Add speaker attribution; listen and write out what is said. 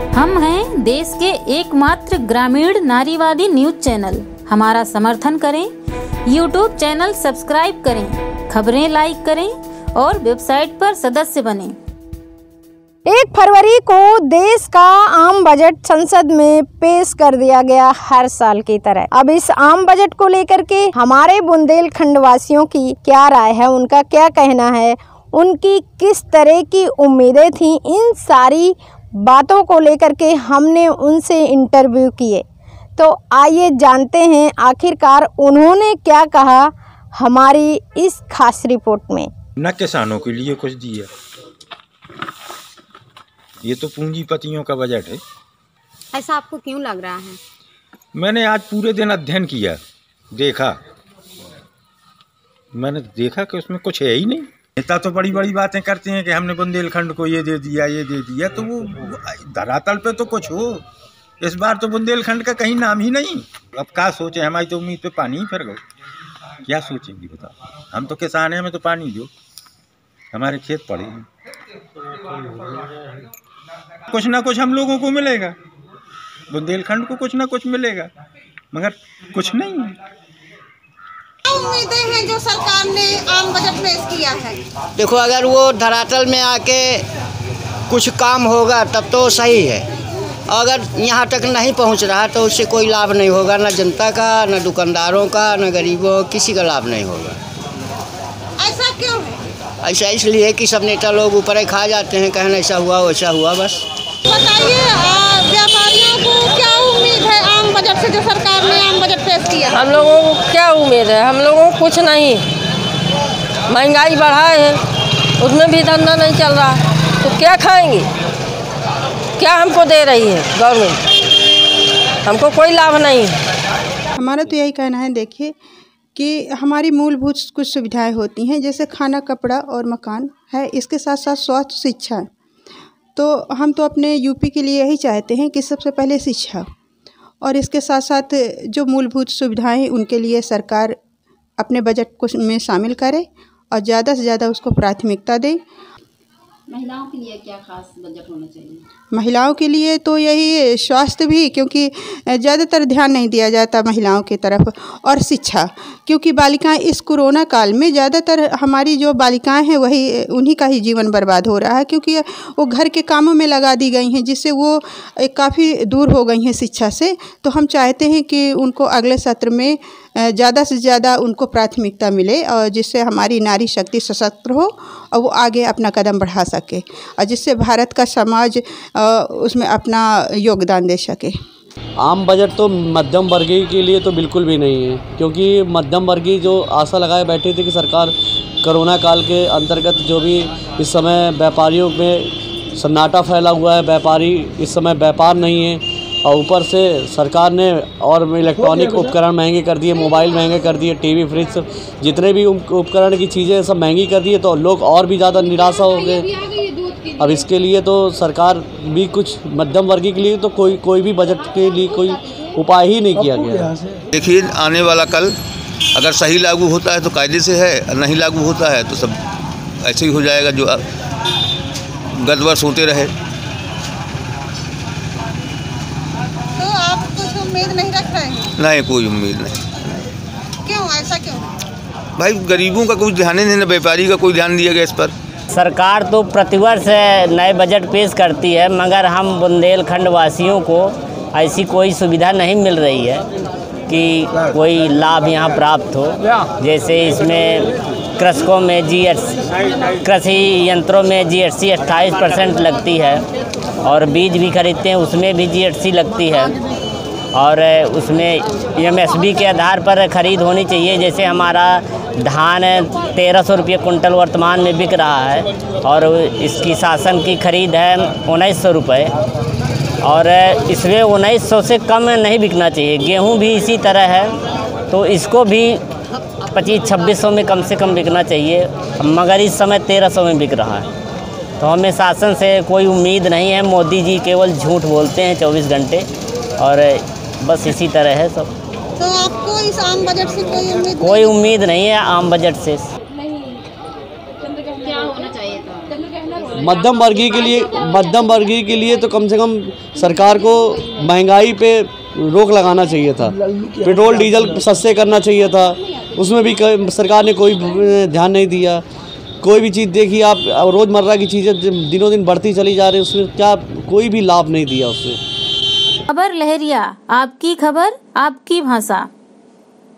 Speaker 1: हम हैं देश के एकमात्र ग्रामीण नारीवादी न्यूज चैनल। हमारा समर्थन करें, यूट्यूब चैनल सब्सक्राइब करें, खबरें लाइक करें और वेबसाइट पर सदस्य बनें।
Speaker 2: 1 फरवरी को देश का आम बजट संसद में पेश कर दिया गया, हर साल की तरह। अब इस आम बजट को लेकर के हमारे बुंदेलखंड वासियों की क्या राय है, उनका क्या कहना है, उनकी किस तरह की उम्मीदें थी, इन सारी बातों को लेकर के हमने उनसे इंटरव्यू किए। तो आइए जानते हैं आखिरकार उन्होंने क्या कहा हमारी इस खास रिपोर्ट में।
Speaker 3: न किसानों के लिए कुछ दिया, ये तो पूंजीपतियों का बजट है।
Speaker 4: ऐसा आपको क्यों लग रहा है?
Speaker 3: मैंने आज पूरे दिन अध्ययन किया, मैंने देखा कि उसमें कुछ है ही नहीं। नेता तो बड़ी बड़ी बातें करते हैं कि हमने बुंदेलखंड को ये दे दिया, ये दे दिया, तो वो धरातल पे तो कुछ हो। इस बार तो बुंदेलखंड का कहीं नाम ही नहीं। अब क्या सोचे, हमारी तो उम्मीद पे पानी ही फिर गए। क्या सोचेंगे बताओ, हम तो किसान हैं, हमें तो पानी दो, हमारे खेत पड़े हैं। कुछ ना कुछ हम लोगों को मिलेगा, बुंदेलखंड को कुछ ना कुछ मिलेगा, मगर कुछ नहीं है।
Speaker 4: क्या उम्मीदें हैं जो सरकार ने आम बजट पेश किया है?
Speaker 5: देखो, अगर वो धरातल में आके कुछ काम होगा तब तो सही है। अगर यहाँ तक नहीं पहुँच रहा तो उससे कोई लाभ नहीं होगा, न जनता का, न दुकानदारों का, न गरीबों, किसी का लाभ नहीं होगा।
Speaker 4: ऐसा क्यों है?
Speaker 5: ऐसा इसलिए कि सब नेता लोग ऊपर ही खा जाते हैं, कहना ऐसा हुआ वैसा हुआ, बस।
Speaker 4: बताइए, व्यापारियों को क्या उम्मीद है आम बजट से, जो सरकार ने आम बजट पेश किया?
Speaker 6: हम लोगों को क्या उम्मीद है? हम लोगों को कुछ नहीं। महंगाई बढ़ा है, उसमें भी धंधा नहीं चल रहा, तो क्या खाएंगे? क्या हमको दे रही है गवर्नमेंट? हमको कोई लाभ नहीं है।
Speaker 7: हमारा तो यही कहना है, देखिए कि हमारी मूलभूत कुछ सुविधाएं होती हैं, जैसे खाना, कपड़ा और मकान है, इसके साथ साथ स्वास्थ्य, शिक्षा। तो हम तो अपने यूपी के लिए यही चाहते हैं कि सबसे पहले शिक्षा, और इसके साथ साथ जो मूलभूत सुविधाएं उनके लिए सरकार अपने बजट को में शामिल करे और ज़्यादा से ज़्यादा उसको प्राथमिकता दे।
Speaker 8: महिलाओं के लिए क्या खास बजट होना चाहिए?
Speaker 7: महिलाओं के लिए तो यही स्वास्थ्य भी, क्योंकि ज़्यादातर ध्यान नहीं दिया जाता महिलाओं की तरफ, और शिक्षा, क्योंकि बालिकाएं इस कोरोना काल में ज़्यादातर हमारी जो बालिकाएं हैं वही उन्हीं का ही जीवन बर्बाद हो रहा है, क्योंकि वो घर के कामों में लगा दी गई हैं, जिससे वो काफ़ी दूर हो गई हैं शिक्षा से। तो हम चाहते हैं कि उनको अगले सत्र में ज़्यादा से ज़्यादा उनको प्राथमिकता मिले, और जिससे हमारी नारी शक्ति सशक्त हो और वो आगे अपना कदम बढ़ा सके, और जिससे भारत का समाज उसमें अपना योगदान दे सके।
Speaker 9: आम बजट तो मध्यम वर्गीय के लिए तो बिल्कुल भी नहीं है, क्योंकि मध्यम वर्गीय जो आशा लगाए बैठे थे कि सरकार कोरोना काल के अंतर्गत जो भी इस समय व्यापारियों में सन्नाटा फैला हुआ है, व्यापारी इस समय व्यापार नहीं है, और ऊपर से सरकार ने और इलेक्ट्रॉनिक उपकरण महंगे कर दिए, मोबाइल महंगे कर दिए, टीवी, फ्रिज, जितने भी उपकरण की चीज़ें सब महंगी कर दी है, तो लोग और भी ज़्यादा निराशा हो गए। अब इसके लिए तो सरकार भी कुछ मध्यम वर्गीय के लिए तो कोई भी बजट के लिए कोई उपाय ही नहीं किया गया।
Speaker 10: देखिए, आने वाला कल अगर सही लागू होता है तो कायदे से है, नहीं लागू होता है तो सब ऐसे ही हो जाएगा जो गत वर्ष होते रहे।
Speaker 4: तो आप कुछ उम्मीद नहीं रख रहे हैं?
Speaker 10: नहीं, कोई उम्मीद नहीं।
Speaker 4: क्यों, ऐसा क्यों?
Speaker 10: भाई, गरीबों का कुछ ध्यान नहीं, व्यापारी का कोई ध्यान दिया गया इस पर।
Speaker 11: सरकार तो प्रतिवर्ष नए बजट पेश करती है, मगर हम बुंदेलखंड वासियों को ऐसी कोई सुविधा नहीं मिल रही है कि कोई लाभ यहाँ प्राप्त हो। जैसे इसमें कृषकों में कृषि यंत्रों में GST 28% लगती है, और बीज भी खरीदते हैं उसमें भी GST लगती है, और उसमें MSP के आधार पर खरीद होनी चाहिए। जैसे हमारा धान 1300 रुपये कुंटल वर्तमान में बिक रहा है, और इसकी शासन की खरीद है 1900 रुपये, और इसमें 1900 से कम नहीं बिकना चाहिए। गेहूं भी इसी तरह है, तो इसको भी 2500-2600 में कम से कम बिकना चाहिए, मगर इस समय 1300 में बिक रहा है। तो हमें शासन से कोई उम्मीद नहीं है। मोदी जी केवल झूठ बोलते हैं 24 घंटे, और बस इसी तरह है सब।
Speaker 4: तो आपको इस आम बजट से
Speaker 11: कोई उम्मीद नहीं है आम बजट से।
Speaker 8: क्या होना चाहिए था?
Speaker 9: मध्यम वर्गीय के लिए तो कम से कम सरकार को महंगाई पे रोक लगाना चाहिए था। पेट्रोल डीजल सस्ते करना चाहिए था, उसमें भी सरकार ने कोई ध्यान नहीं दिया। कोई भी चीज़ देखिए आप, रोज़मर्रा की चीज़ें दिनों दिन बढ़ती चली जा रही है, उसमें क्या कोई भी लाभ नहीं दिया उससे।
Speaker 1: खबर लहरिया, आपकी खबर आपकी भाषा।